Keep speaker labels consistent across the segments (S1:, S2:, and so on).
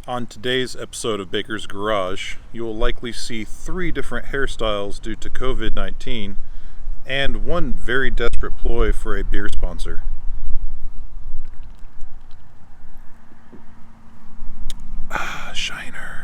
S1: On today's episode of Baker's Garage, you will likely see 3 different hairstyles due to COVID-19 and one very desperate ploy for a beer sponsor. Shiner.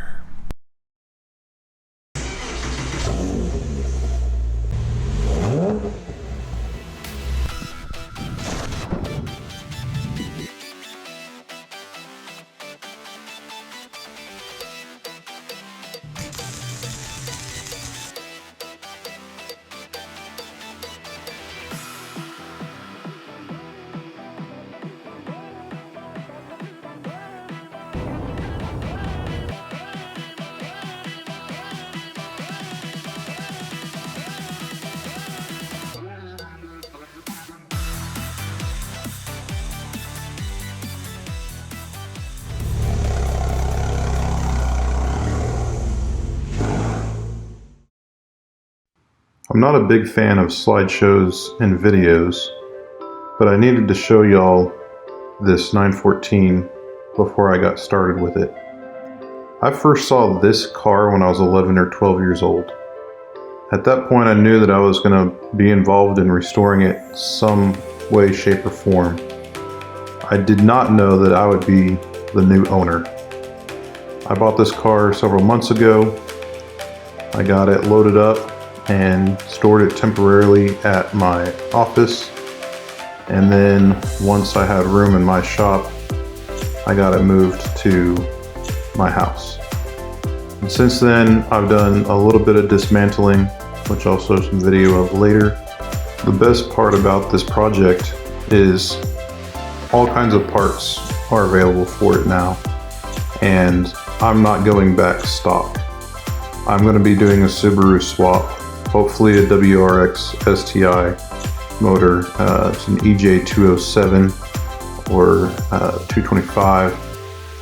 S2: I'm not a big fan of slideshows and videos, but I needed to show y'all this 914 before I got started with it. I first saw this car when I was 11 or 12 years old. At that point I knew that I was going to be involved in restoring it some way, shape, or form. I did not know that I would be the new owner. I bought this car several months ago. I got it loaded up and stored it temporarily at my office, and then once I had room in my shop, I got it moved to my house. And since then I've done a little bit of dismantling, which I'll show some video of later. The best part about this project is all kinds of parts are available for it now, and I'm not going back stock. I'm going to be doing a Subaru swap, hopefully a WRX STI motor. It's an EJ207 or 225.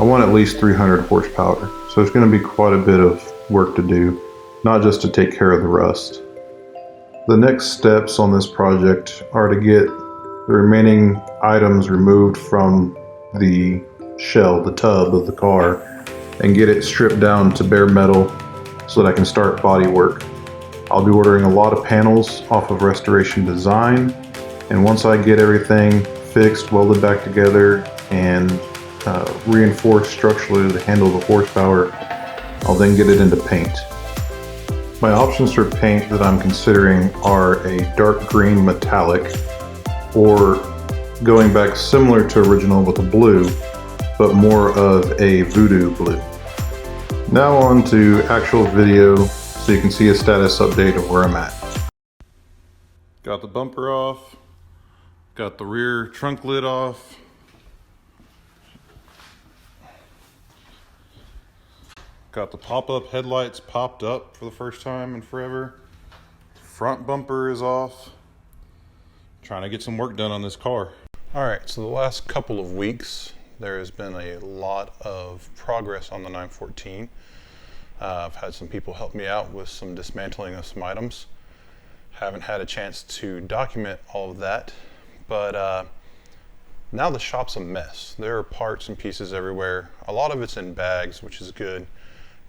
S2: I want at least 300 horsepower, so it's going to be quite a bit of work to do, not just to take care of the rust. The next steps on this project are to get the remaining items removed from the shell, the tub of the car, and get it stripped down to bare metal so that I can start body work. I'll be ordering a lot of panels off of Restoration Design, and once I get everything fixed, welded back together, and reinforced structurally to handle the horsepower, I'll then get it into paint. My options for paint that I'm considering are a dark green metallic, or going back similar to original with a blue, but more of a voodoo blue. Now on to actual video, so you can see a status update of where I'm at.
S1: Got the bumper off, got the rear trunk lid off, got the pop-up headlights popped up for the first time in forever. Front bumper is off. Trying to get some work done on this car. Alright, so the last couple of weeks there has been a lot of progress on the 914. I've had some people help me out with some dismantling of some items. Haven't had a chance to document all of that, but now the shop's a mess. There are parts and pieces everywhere. A lot of it's in bags, which is good,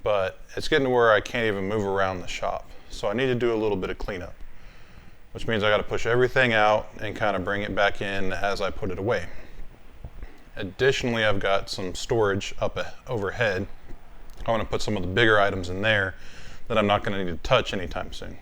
S1: but it's getting to where I can't even move around the shop. So I need to do a little bit of cleanup, which means I got to push everything out and kind of bring it back in as I put it away. Additionally, I've got some storage up overhead. I want to put some of the bigger items in there that I'm not going to need to touch anytime soon.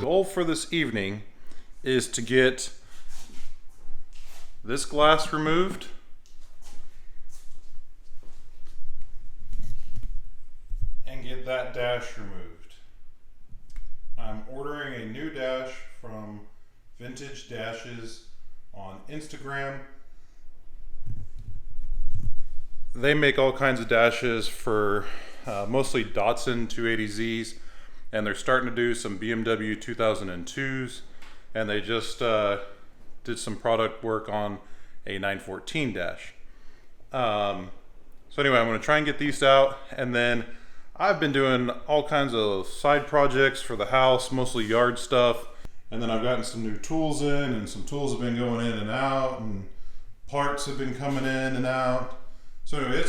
S1: Goal for this evening is to get this glass removed. And get that dash removed. I'm ordering a new dash from Vintage Dashes on Instagram. They make all kinds of dashes for mostly Datsun 280Zs, and they're starting to do some BMW 2002s, and they just did some product work on a 914 dash. So anyway, I'm going to try and get these out, and then I've been doing all kinds of side projects for the house, mostly yard stuff, and then I've gotten some new tools in, and some tools have been going in and out, and parts have been coming in and out. So anyway,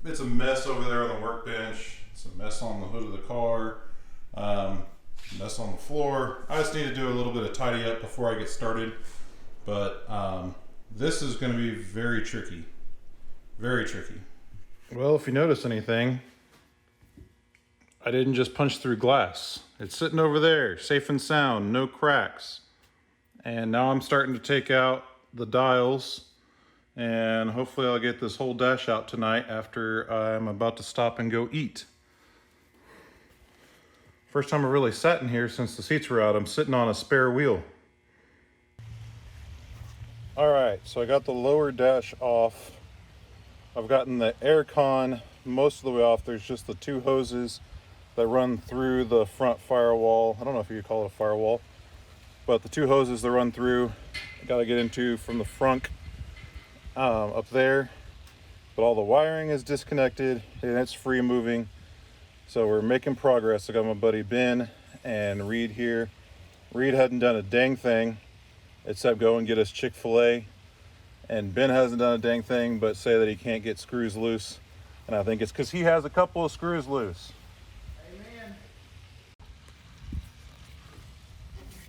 S1: it's a mess over there on the workbench. It's a mess on the hood of the car, mess on the floor. I just need to do a little bit of tidy up before I get started. But this is going to be very tricky. Very tricky. Well, if you notice anything, I didn't just punch through glass. It's sitting over there, safe and sound, no cracks. And now I'm starting to take out the dials, and hopefully I'll get this whole dash out tonight after I'm about to stop and go eat. First time I really sat in here since the seats were out. I'm sitting on a spare wheel. All right, so I got the lower dash off. I've gotten the air con most of the way off. There's just the two hoses that run through the front firewall. I don't know if you could call it a firewall, but the two hoses that run through, I gotta get into from the front up there. But all the wiring is disconnected and it's free moving. So we're making progress. I got my buddy Ben and Reed here. Reed hadn't done a dang thing except go and get us Chick-fil-A. And Ben hasn't done a dang thing but say that he can't get screws loose. And I think it's because he has a couple of screws loose. Amen.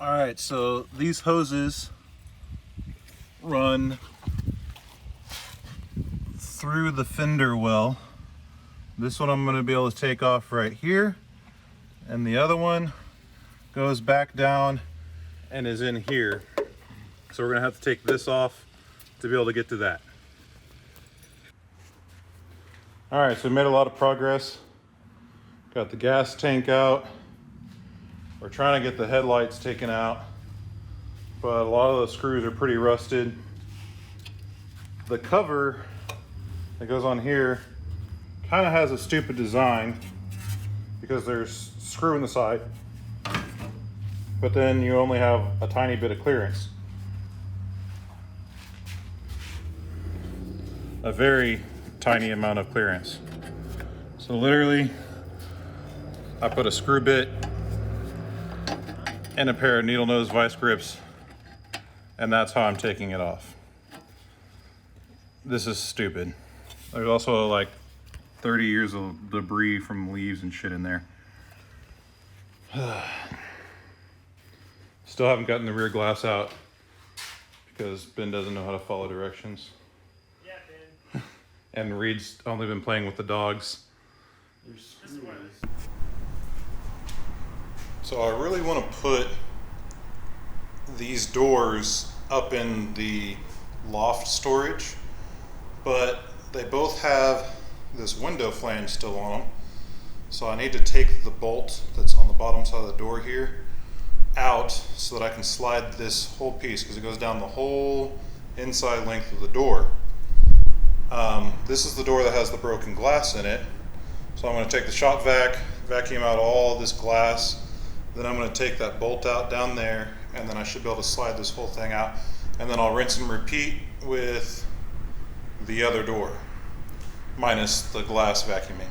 S1: All right, so these hoses run through the fender well. This one I'm going to be able to take off right here, and the other one goes back down and is in here. So we're going to have to take this off to be able to get to that. All right, so we made a lot of progress. Got the gas tank out. We're trying to get the headlights taken out, but a lot of the screws are pretty rusted. The cover that goes on here kind of has a stupid design because there's a screw in the side, but then you only have a tiny bit of clearance. A very tiny amount of clearance. So literally, I put a screw bit and a pair of needle nose vice grips, and that's how I'm taking it off. This is stupid. There's also like 30 years of debris from leaves and shit in there. Still haven't gotten the rear glass out because Ben doesn't know how to follow directions.
S3: Yeah, Ben.
S1: And Reed's only been playing with the dogs. So I really want to put these doors up in the loft storage, but they both have this window flange still on them. So I need to take the bolt that's on the bottom side of the door here out so that I can slide this whole piece, because it goes down the whole inside length of the door. This is the door that has the broken glass in it. So I'm going to take the shop vac, vacuum out all this glass, then I'm going to take that bolt out down there, and then I should be able to slide this whole thing out, and then I'll rinse and repeat with the other door, minus the glass vacuuming.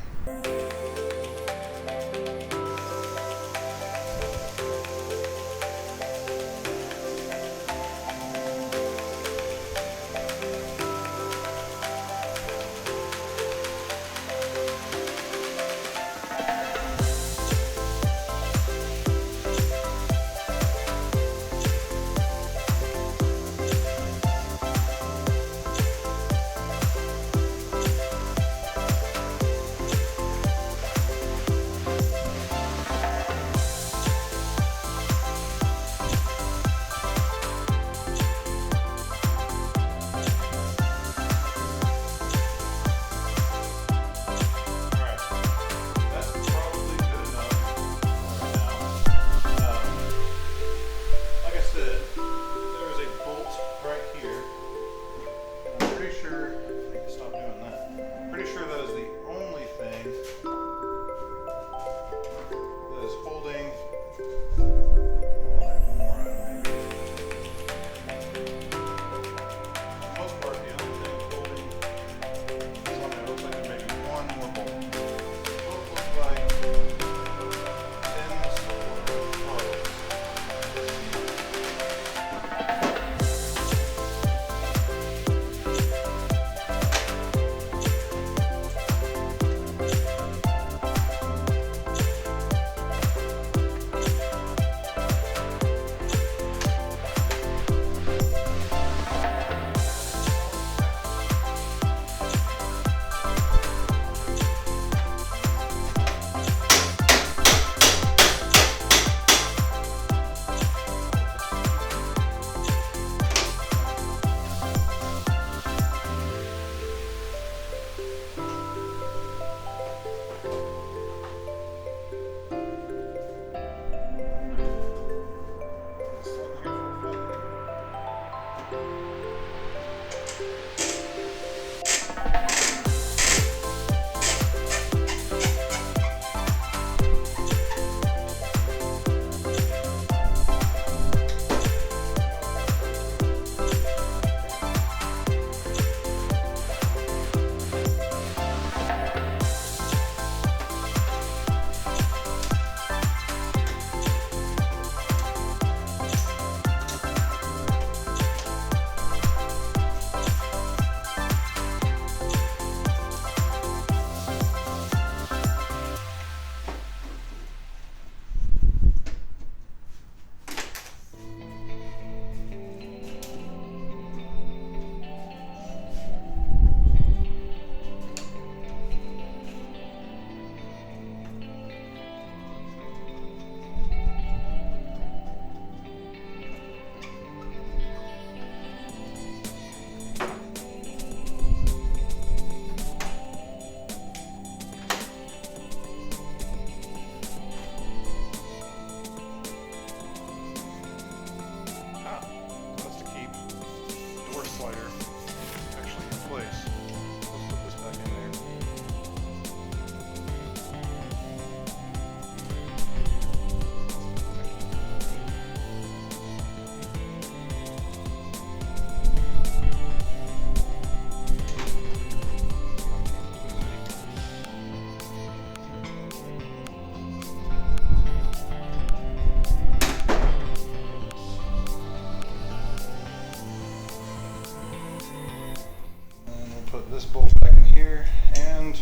S1: Put this bolt back in here, and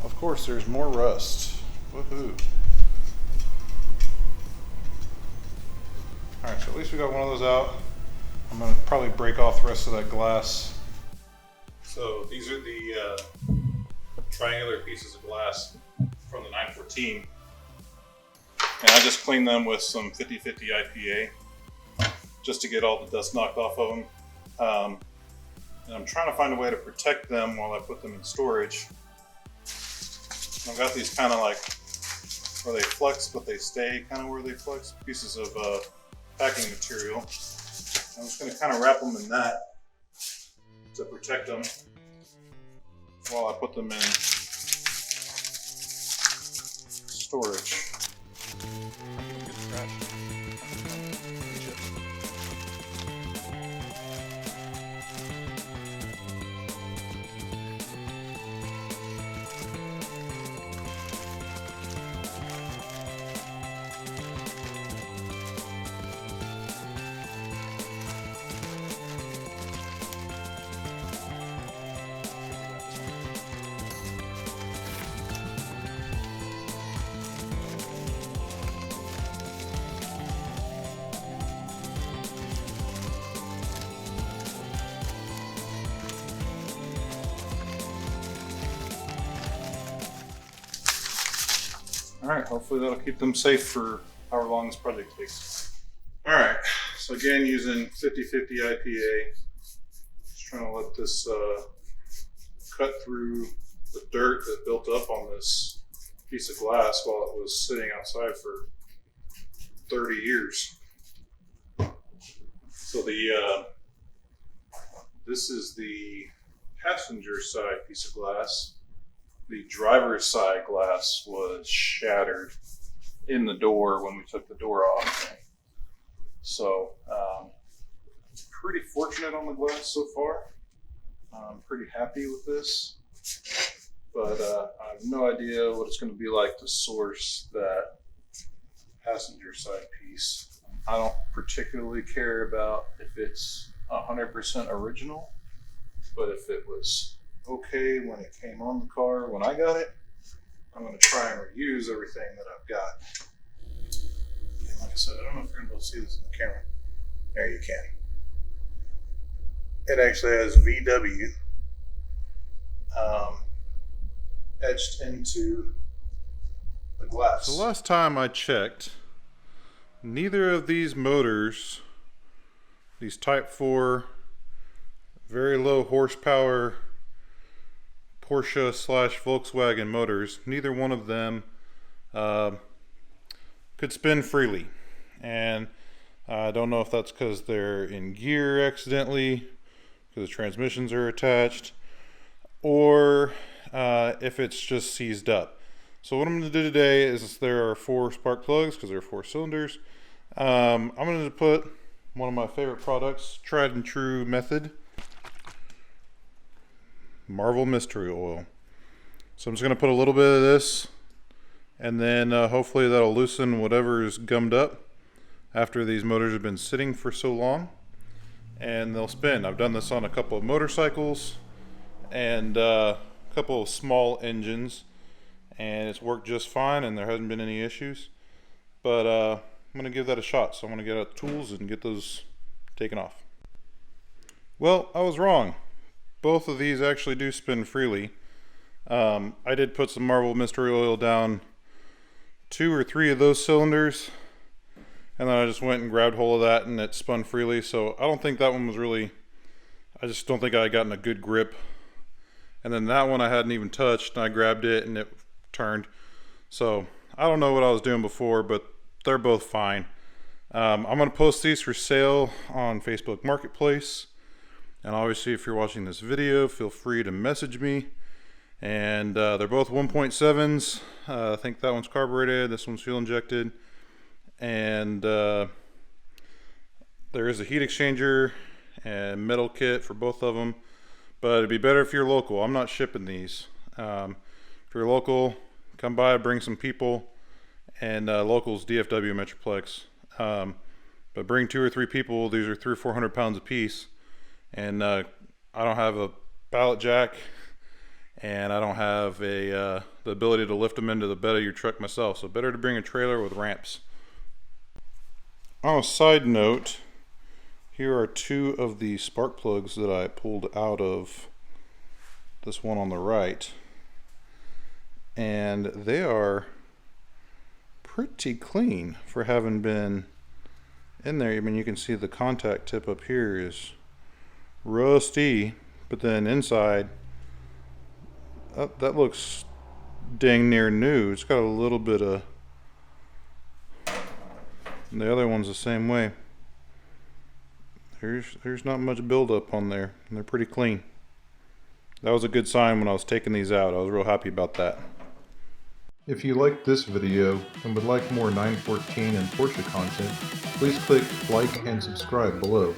S1: of course there's more rust. Woohoo. Alright, so at least we got one of those out. I'm going to probably break off the rest of that glass. So these are the triangular pieces of glass from the 914. And I just cleaned them with some 50/50 IPA just to get all the dust knocked off of them. And I'm trying to find a way to protect them while I put them in storage. I've got these kind of like where they flex, but they stay kind of where they flex, pieces of packing material. I'm just going to kind of wrap them in that to protect them while I put them in storage. Get the trash. Alright, hopefully that'll keep them safe for however long this project takes. Alright, so again using 50/50 IPA, just trying to let this cut through the dirt that built up on this piece of glass while it was sitting outside for 30 years. So this is the passenger side piece of glass. The driver's side glass was shattered in the door when we took the door off. So, pretty fortunate on the glass so far. I'm pretty happy with this, but I have no idea what it's going to be like to source that passenger side piece. I don't particularly care about if it's 100% original, but if it was okay when it came on the car when I got it, I'm going to try and reuse everything that I've got. And like I said, I don't know if you're going to be able to see this in the camera. There you can. It actually has VW etched into the glass. The last time I checked, neither of these motors, these Type 4 very low horsepower Porsche / Volkswagen motors, neither one of them could spin freely. And I don't know if that's because they're in gear accidentally, because the transmissions are attached, or if it's just seized up. So what I'm going to do today is, there are 4 spark plugs because there are 4 cylinders. I'm going to put one of my favorite products, tried and true method, Marvel Mystery Oil. So I'm just going to put a little bit of this, and then hopefully that'll loosen whatever is gummed up after these motors have been sitting for so long, and they'll spin. I've done this on a couple of motorcycles and a couple of small engines, and it's worked just fine and there hasn't been any issues. But I'm going to give that a shot, so I'm going to get out the tools and get those taken off. Well, I was wrong. Both of these actually do spin freely. I did put some Marvel Mystery Oil down 2 or 3 of those cylinders, and then I just went and grabbed hold of that and it spun freely. So I don't think that one was really, I just don't think I had gotten a good grip. And then that one I hadn't even touched, and I grabbed it and it turned. So I don't know what I was doing before, but they're both fine. I'm going to post these for sale on Facebook Marketplace. And obviously, if you're watching this video, feel free to message me. And they're both 1.7s. I think that one's carbureted, this one's fuel injected. And there is a heat exchanger and metal kit for both of them. But it'd be better if you're local. I'm not shipping these. If you're local, come by, bring some people. And local's DFW Metroplex. But bring 2 or 3 people. These are 300 or 400 pounds a piece. And I don't have a pallet jack, and I don't have the ability to lift them into the bed of your truck myself, so better to bring a trailer with ramps. On a side note, here are 2 of the spark plugs that I pulled out of this one on the right, and they are pretty clean for having been in there. I mean, you can see the contact tip up here is rusty, but then inside that looks dang near new. It's got a little bit of, and the other one's the same way. There's not much buildup on there, and they're pretty clean. That was a good sign when I was taking these out. I was real happy about that.
S2: If you liked this video and would like more 914 and Porsche content, please click like and subscribe below.